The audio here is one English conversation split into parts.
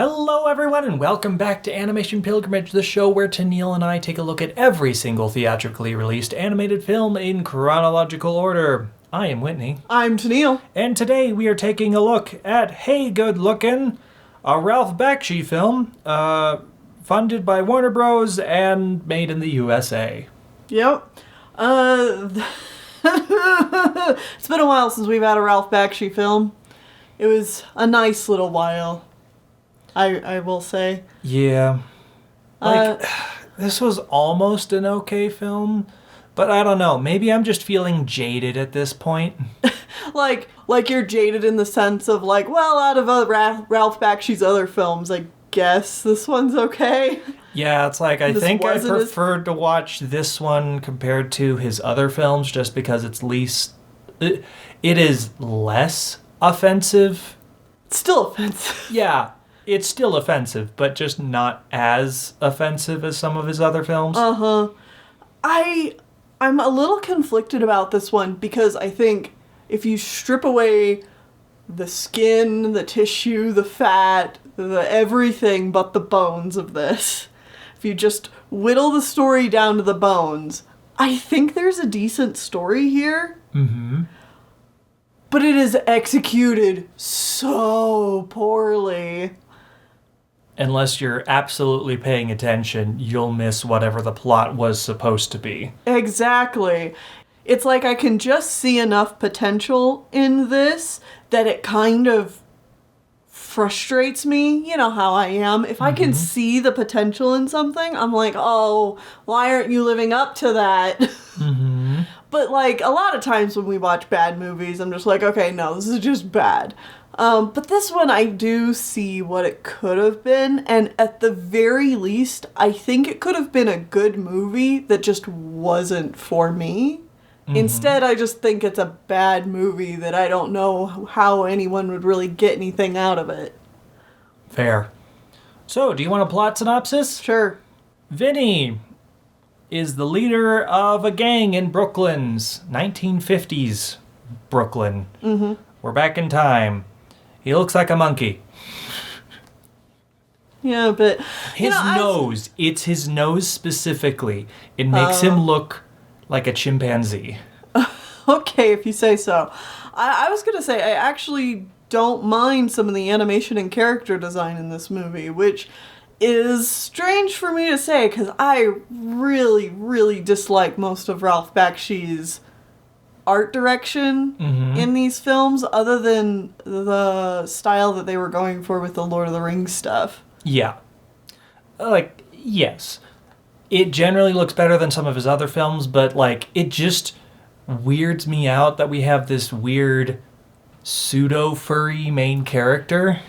Hello everyone and welcome back to Animation Pilgrimage, the show where Tennille and I take a look at every single theatrically released animated film in chronological order. I am Whitney. I'm Tennille. And today we are taking a look at Hey Good Lookin', a Ralph Bakshi film, funded by Warner Bros. And made in the USA. Yep. It's been a while since we've had a Ralph Bakshi film. It was a nice little while, I will say. Yeah. This was almost an okay film, but I don't know. Maybe I'm just feeling jaded at this point. like you're jaded in the sense of well, out of Ralph Bakshi's other films, I guess this one's okay. Yeah, it's like I think I preferred to watch this one compared to his other films just because it's it is less offensive. It's still offensive. Yeah, it's still offensive, but just not as offensive as some of his other films. Uh-huh. I'm a little conflicted about this one because I think if you strip away the skin, the tissue, the fat, the everything but the bones of this, if you just whittle the story down to the bones, I think there's a decent story here. Mm-hmm. But it is executed so poorly. Unless you're absolutely paying attention, you'll miss whatever the plot was supposed to be. Exactly. It's like I can just see enough potential in this that it kind of frustrates me. You know how I am. If I can see the potential in something, I'm like, oh, why aren't you living up to that? Mm-hmm. But a lot of times when we watch bad movies, I'm just like, okay, no, this is just bad. But this one, I do see what it could have been. And at the very least, I think it could have been a good movie that just wasn't for me. Mm-hmm. Instead, I just think it's a bad movie that I don't know how anyone would really get anything out of it. Fair. So, do you want a plot synopsis? Sure. Vinny is the leader of a gang in Brooklyn's 1950s Brooklyn. Mm-hmm. We're back in time. He looks like a monkey. Yeah, but his nose. It's his nose specifically. It makes him look like a chimpanzee. Okay, if you say so. I was going to say, I actually don't mind some of the animation and character design in this movie, which is strange for me to say because I really, really dislike most of Ralph Bakshi's art direction in these films, other than the style that they were going for with the Lord of the Rings stuff. Yeah. Yes. It generally looks better than some of his other films, but, it just weirds me out that we have this weird pseudo-furry main character.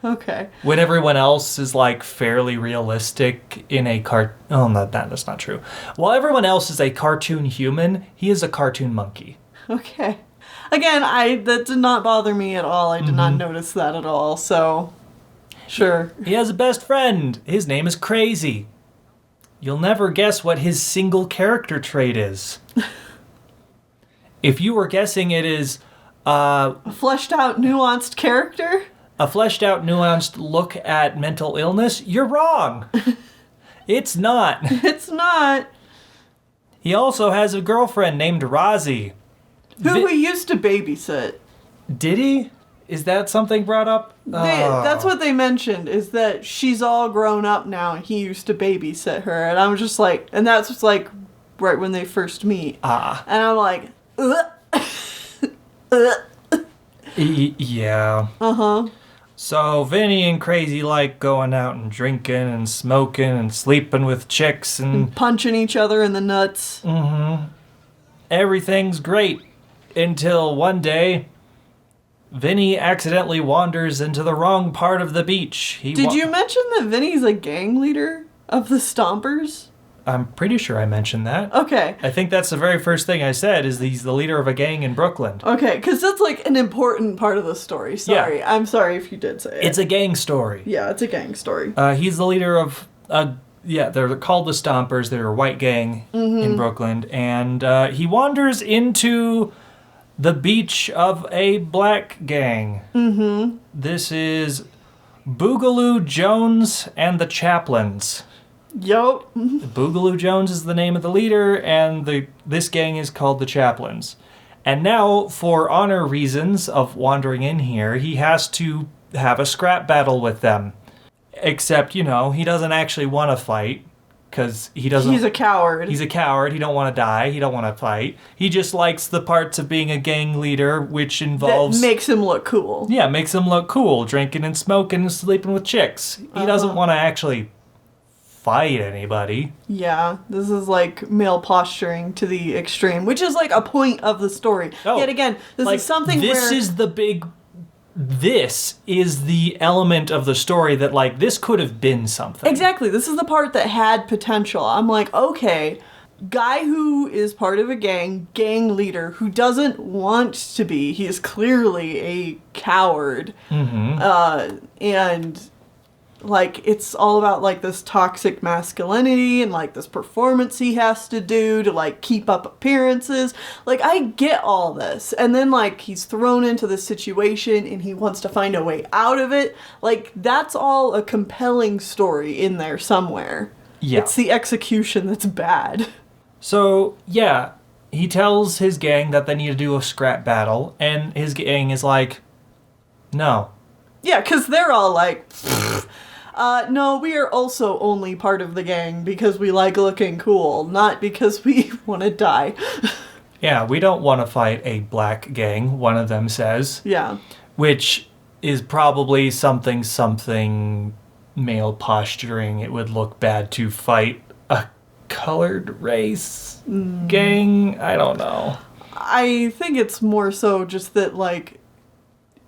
Okay. When everyone else is, fairly realistic in a Oh, no, that's not true. While everyone else is a cartoon human, he is a cartoon monkey. Okay. Again, that did not bother me at all. I did not notice that at all, so sure. He has a best friend. His name is Crazy. You'll never guess what his single character trait is. If you were guessing it is a fleshed out, nuanced character? A fleshed out, nuanced look at mental illness, you're wrong. It's not. It's not. He also has a girlfriend named Rozzy. Who he used to babysit. Did he? Is that something brought up? That's what they mentioned, is that she's all grown up now and he used to babysit her. And I was just like, and that's just right when they first meet. And I'm like, Yeah. Uh-huh. So Vinny and Crazy like going out and drinking and smoking and sleeping with chicks and punching each other in the nuts. Mm-hmm. Everything's great until one day Vinny accidentally wanders into the wrong part of the beach. Did you mention that Vinny's a gang leader of the Stompers? I'm pretty sure I mentioned that. Okay. I think that's the very first thing I said, is he's the leader of a gang in Brooklyn. Okay, because that's an important part of the story. Sorry. Yeah. I'm sorry if you did say it. It's a gang story. Yeah, it's a gang story. He's the leader of they're called the Stompers. They're a white gang in Brooklyn. And he wanders into the beach of a black gang. Mm-hmm. This is Boogaloo Jones and the Chaplains. Yup. Boogaloo Jones is the name of the leader, and this gang is called the Chaplains. And now, for honor reasons of wandering in here, he has to have a scrap battle with them. Except, he doesn't actually want to fight, because he doesn't... He's a coward. He's a coward. He don't want to die. He don't want to fight. He just likes the parts of being a gang leader, which involves... That makes him look cool. Yeah, makes him look cool. Drinking and smoking and sleeping with chicks. He doesn't want to actually fight anybody. Yeah, this is like male posturing to the extreme, which is like a point of the story. Oh, Yet again, this is something This is the element of the story that, like, this could have been something. Exactly. This is the part that had potential. I'm like, okay, guy who is part of a gang leader, who doesn't want to be. He is clearly a coward. And, like, it's all about, like, this toxic masculinity and, like, this performance he has to do to, like, keep up appearances. Like, I get all this. And then, like, he's thrown into this situation and he wants to find a way out of it. Like, that's all a compelling story in there somewhere. Yeah. It's the execution that's bad. So, yeah, he tells his gang that they need to do a scrap battle, and his gang is like, no. Yeah, because they're all like... no, we are also only part of the gang because we like looking cool, not because we want to die. Yeah, we don't want to fight a black gang, one of them says. Yeah. Which is probably something male posturing. It would look bad to fight a colored race gang. I don't know. I think it's more so just that, like,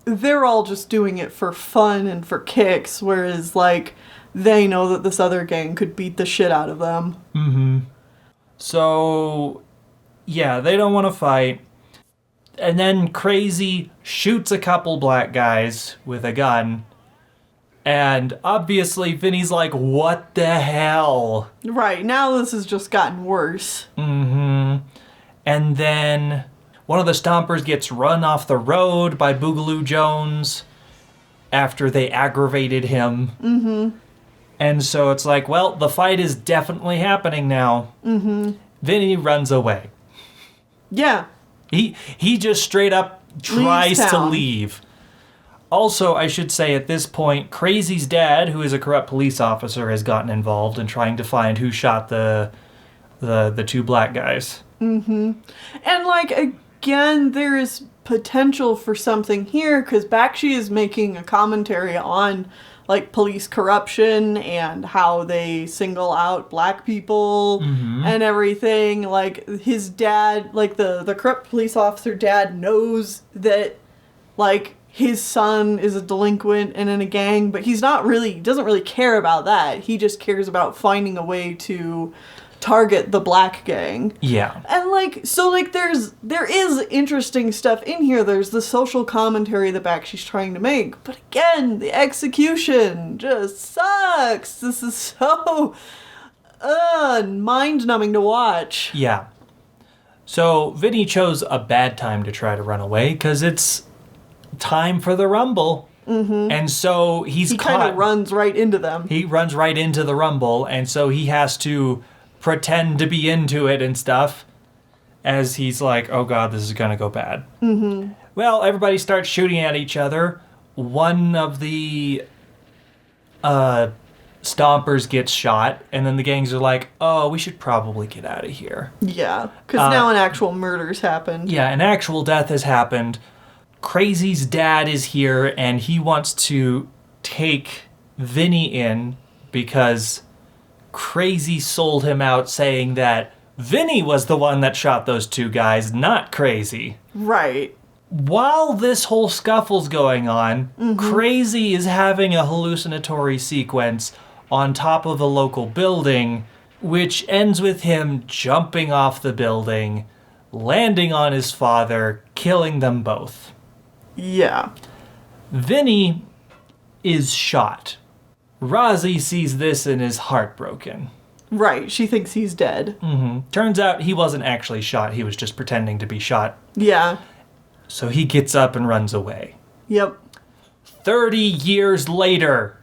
they're all just doing it for fun and for kicks, whereas, like, they know that this other gang could beat the shit out of them. So, yeah, they don't want to fight. And then Crazy shoots a couple black guys with a gun. And obviously Vinny's like, what the hell? Right, now this has just gotten worse. And then... one of the Stompers gets run off the road by Boogaloo Jones after they aggravated him. And so it's like, well, the fight is definitely happening now. Vinny runs away. Yeah. He just straight up tries to leave. Also, I should say at this point, Crazy's dad, who is a corrupt police officer, has gotten involved in trying to find who shot the two black guys. And, like, again, there is potential for something here, because Bakshi is making a commentary on, like, police corruption and how they single out black people and everything. Like, his dad, like, the corrupt police officer dad knows that, like, his son is a delinquent and in a gang, but he doesn't really care about that. He just cares about finding a way to target the black gang. Yeah. And, like, so, like, there is interesting stuff in here. There's the social commentary that Bakshi's trying to make. But again, the execution just sucks. This is so mind-numbing to watch. Yeah. So Vinny chose a bad time to try to run away, because it's time for the Rumble. And so he kind of runs right into them. He runs right into the Rumble, and so he has to pretend to be into it and stuff, as he's like, oh god, this is gonna go bad. Well, everybody starts shooting at each other. One of the Stompers gets shot, and then the gangs are like, oh, we should probably get out of here. Yeah, because now an actual murder's happened. Yeah, an actual death has happened. Crazy's dad is here, and he wants to take Vinny in because Crazy sold him out saying that Vinny was the one that shot those two guys, not Crazy. Right. While this whole scuffle's going on, Crazy is having a hallucinatory sequence on top of a local building, which ends with him jumping off the building, landing on his father, killing them both. Yeah. Vinny is shot. Rozzy sees this and is heartbroken. Right, she thinks he's dead. Turns out he wasn't actually shot, he was just pretending to be shot. Yeah. So he gets up and runs away. Yep. 30 years later.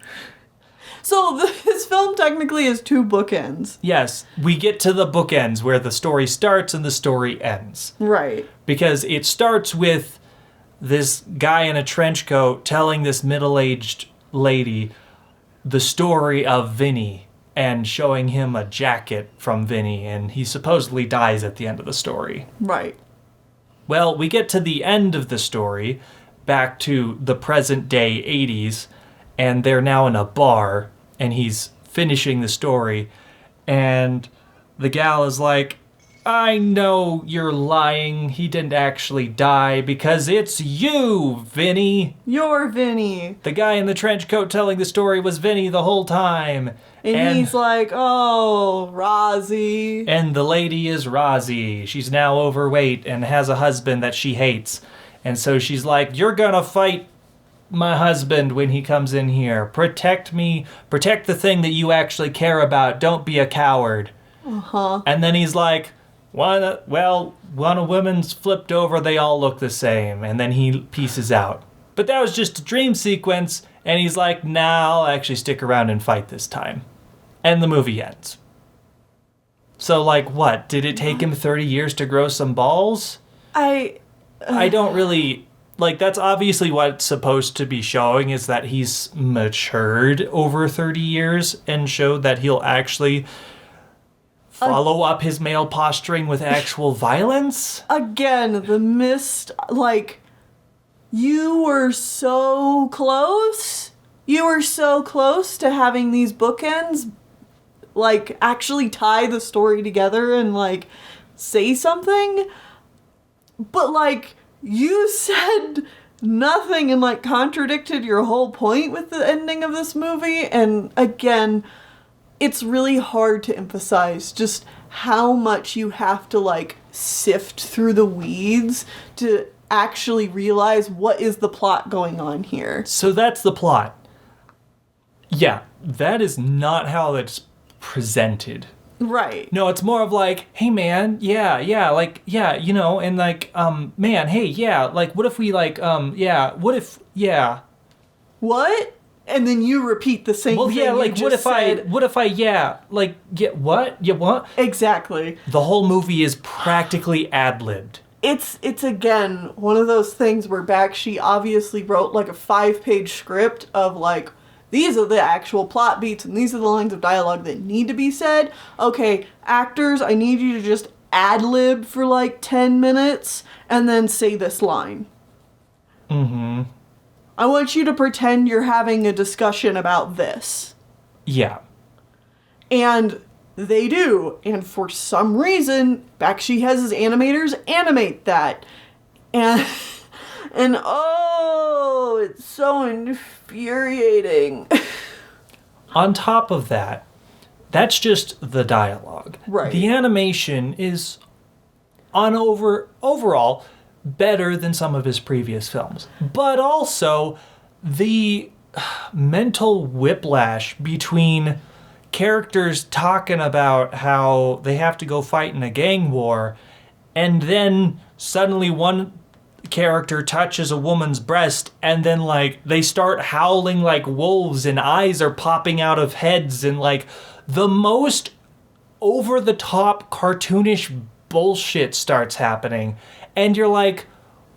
So this film technically is 2 bookends. Yes, we get to the bookends where the story starts and the story ends. Right. Because it starts with this guy in a trench coat telling this middle-aged lady the story of Vinny and showing him a jacket from Vinny, and he supposedly dies at the end of the story. Right. Well, we get to the end of the story, back to the present day 80s, and they're now in a bar, and he's finishing the story, and the gal is like, I know you're lying. He didn't actually die because it's you, Vinny. You're Vinny. The guy in the trench coat telling the story was Vinny the whole time. And he's like, oh, Rozzy. And the lady is Rozzy. She's now overweight and has a husband that she hates. And so she's like, you're gonna fight my husband when he comes in here. Protect me. Protect the thing that you actually care about. Don't be a coward. Uh-huh. And then he's like, when a woman's flipped over, they all look the same. And then he pieces out. But that was just a dream sequence. And he's like, nah, I'll actually stick around and fight this time. And the movie ends. So, like, what? Did it take him 30 years to grow some balls? I don't really... Like, that's obviously what it's supposed to be showing, is that he's matured over 30 years and showed that he'll actually follow up his male posturing with actual violence. Again, the missed, like, you were so close. You were so close to having these bookends, like, actually tie the story together and, like, say something. But, like, you said nothing and, like, contradicted your whole point with the ending of this movie. And, again, it's really hard to emphasize just how much you have to, like, sift through the weeds to actually realize what is the plot going on here. So that's the plot. Yeah, that is not how it's presented. Right. No, it's more of like, hey man, like, yeah, you know, and like, man, hey, yeah, like, what if we like, yeah, what if, yeah. What? And then you repeat the same thing. Yeah, like, what if I, yeah, like, yeah, what? Yeah, what? Exactly. The whole movie is practically ad-libbed. It's again, one of those things where Bakshi obviously wrote, like, a 5-page script of, like, these are the actual plot beats and these are the lines of dialogue that need to be said. Okay, actors, I need you to just ad-lib for, like, 10 minutes and then say this line. Mm-hmm. I want you to pretend you're having a discussion about this. Yeah. And they do. And for some reason, Bakshi has his animators animate that. And oh, it's so infuriating. On top of that, that's just the dialogue. Right. The animation is overall better than some of his previous films. But also the mental whiplash between characters talking about how they have to go fight in a gang war, and then suddenly one character touches a woman's breast and then like they start howling like wolves and eyes are popping out of heads and like the most over the top cartoonish bullshit starts happening, and you're like,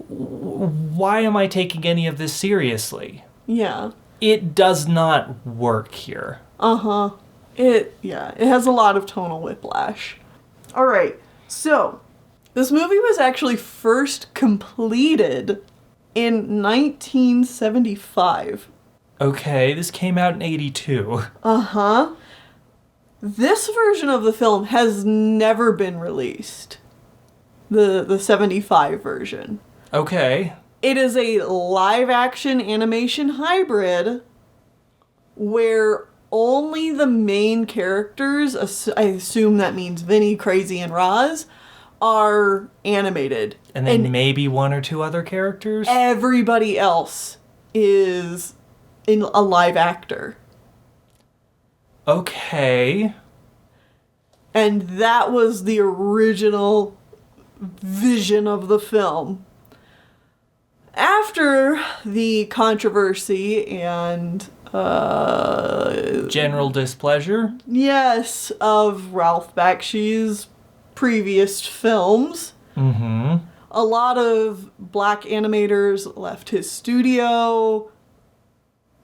why am I taking any of this seriously? Yeah. It does not work here. Uh-huh. It has a lot of tonal whiplash. All right. So, this movie was actually first completed in 1975. Okay, this came out in 82. Uh-huh. This version of the film has never been released. The 75 version. Okay. It is a live-action animation hybrid where only the main characters, I assume that means Vinny, Crazy, and Roz, are animated. And then maybe one or two other characters? Everybody else is a live actor. Okay. And that was the original vision of the film. after the controversy and general displeasure? yes, of Ralph Bakshi's previous films, a lot of black animators left his studio.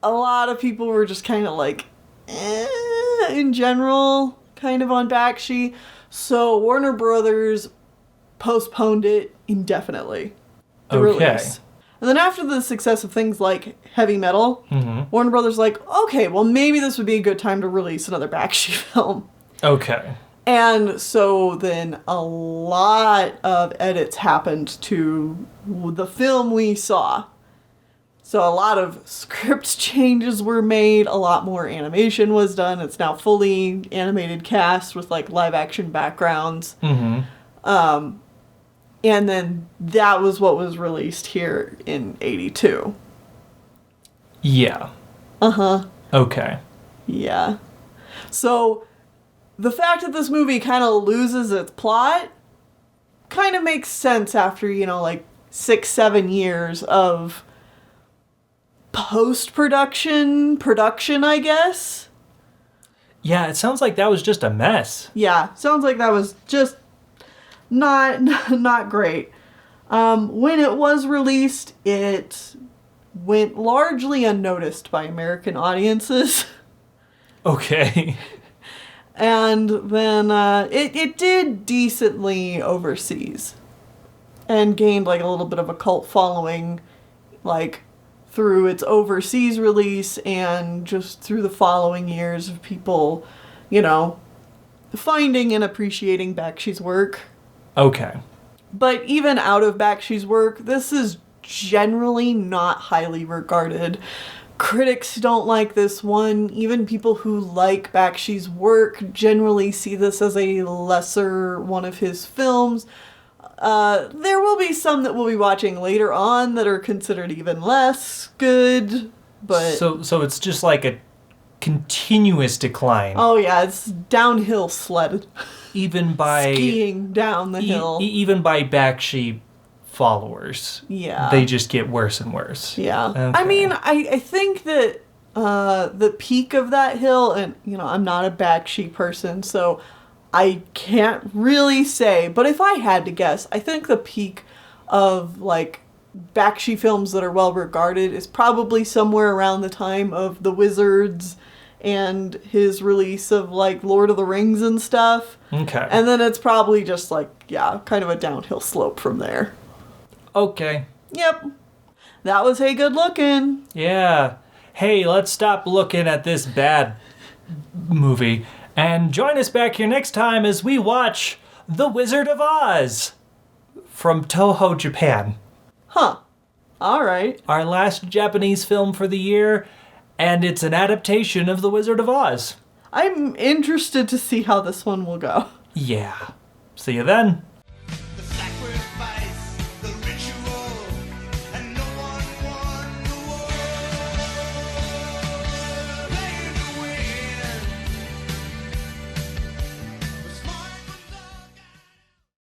A lot of people were just kind of like, in general, kind of on Bakshi. So Warner Brothers postponed it indefinitely. The release. And then after the success of things like Heavy Metal, Warner Brothers like, okay, well maybe this would be a good time to release another Bakshi film. Okay. And so then a lot of edits happened to the film we saw. So a lot of script changes were made, a lot more animation was done. It's now fully animated cast with like live action backgrounds. And then that was what was released here in 82. Yeah. Okay. Yeah. So the fact that this movie kind of loses its plot kind of makes sense after, like 6-7 years of production, I guess. Yeah, it sounds like that was just a mess. Yeah, sounds like that was just not great. When it was released, it went largely unnoticed by American audiences. Okay. And then it did decently overseas and gained like a little bit of a cult following, like through its overseas release and just through the following years of people, finding and appreciating Bakshi's work. Okay. But even out of Bakshi's work, this is generally not highly regarded. Critics don't like this one. Even people who like Bakshi's work generally see this as a lesser one of his films. There will be some that we'll be watching later on that are considered even less good, but... So it's just like a continuous decline. Oh yeah, it's downhill sled. Even by... skiing down the hill. Even by Bakshi followers. Yeah. They just get worse and worse. Yeah. Okay. I mean, I think that the peak of that hill, and, I'm not a Bakshi person, so I can't really say, but if I had to guess, I think the peak of, like, Bakshi films that are well regarded is probably somewhere around the time of The Wizards and his release of, like, Lord of the Rings and stuff. Okay. And then it's probably just, like, kind of a downhill slope from there. Okay. Yep. That was Hey Good Lookin'. Yeah. Hey, let's stop looking at this bad movie and join us back here next time as we watch The Wizard of Oz from Toho, Japan. Huh. All right. Our last Japanese film for the year, and it's an adaptation of The Wizard of Oz. I'm interested to see how this one will go. Yeah. See you then.